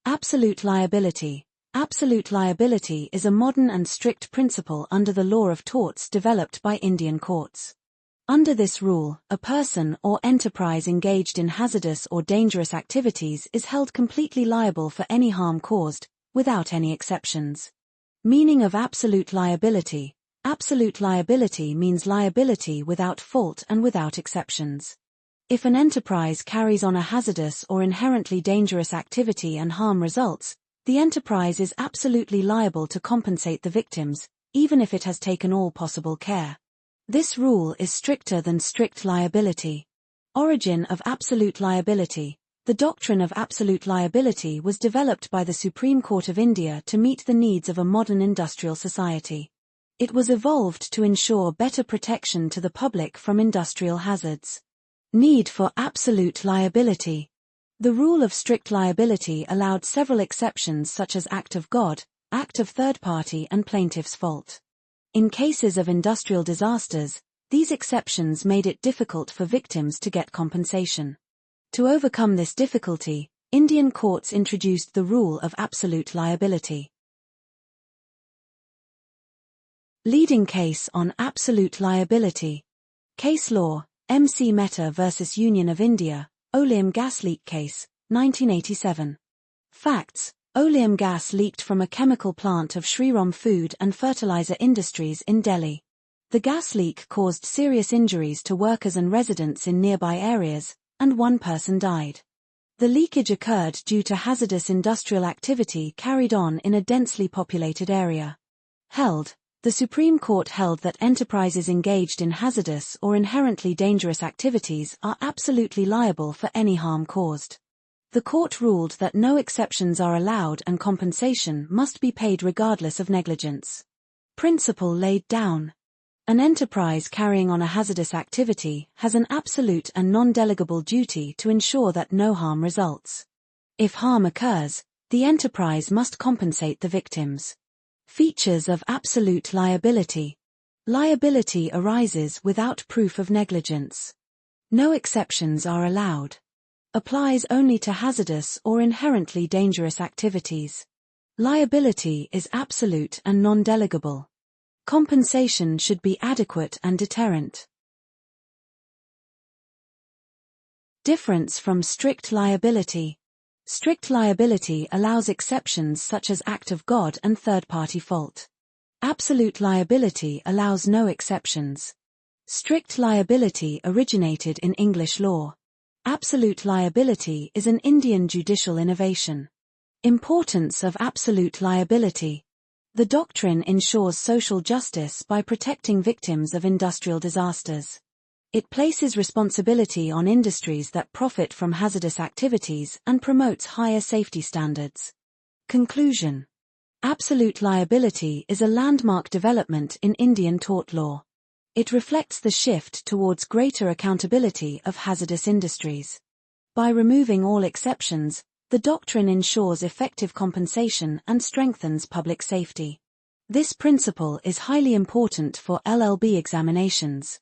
Absolute liability. Absolute liability is a modern and strict principle under the law of torts developed by Indian courts. Under this rule, a person or enterprise engaged in hazardous or dangerous activities is held completely liable for any harm caused, without any exceptions. Meaning of absolute liability. Absolute liability means liability without fault and without exceptions. If an enterprise carries on a hazardous or inherently dangerous activity and harm results, the enterprise is absolutely liable to compensate the victims, even if it has taken all possible care. This rule is stricter than strict liability. Origin of absolute liability. The doctrine of absolute liability was developed by the Supreme Court of India to meet the needs of a modern industrial society. It was evolved to ensure better protection to the public from industrial hazards. Need for absolute liability. The rule of strict liability allowed several exceptions such as act of God, act of third party and plaintiff's fault. In cases of industrial disasters, these exceptions made it difficult for victims to get compensation. To overcome this difficulty, Indian courts introduced the rule of absolute liability. Leading case on absolute liability. Case law, MC Mehta v. Union of India, oleum gas leak case, 1987. Facts: oleum gas leaked from a chemical plant of Shriram Food and Fertilizer Industries in Delhi. The gas leak caused serious injuries to workers and residents in nearby areas, and one person died. The leakage occurred due to hazardous industrial activity carried on in a densely populated area. The Supreme Court held that enterprises engaged in hazardous or inherently dangerous activities are absolutely liable for any harm caused. The court ruled that no exceptions are allowed and compensation must be paid regardless of negligence. Principle laid down. An enterprise carrying on a hazardous activity has an absolute and non-delegable duty to ensure that no harm results. If harm occurs, the enterprise must compensate the victims. Features of absolute liability. Liability arises without proof of negligence. No exceptions are allowed. Applies only to hazardous or inherently dangerous activities. Liability is absolute and non-delegable. Compensation should be adequate and deterrent. Difference from strict liability. Strict liability allows exceptions such as act of God and third-party fault. Absolute liability allows no exceptions. Strict liability originated in English law. Absolute liability is an Indian judicial innovation. Importance of absolute liability. The doctrine ensures social justice by protecting victims of industrial disasters. It places responsibility on industries that profit from hazardous activities and promotes higher safety standards. Conclusion. Absolute liability is a landmark development in Indian tort law. It reflects the shift towards greater accountability of hazardous industries. By removing all exceptions, the doctrine ensures effective compensation and strengthens public safety. This principle is highly important for LLB examinations.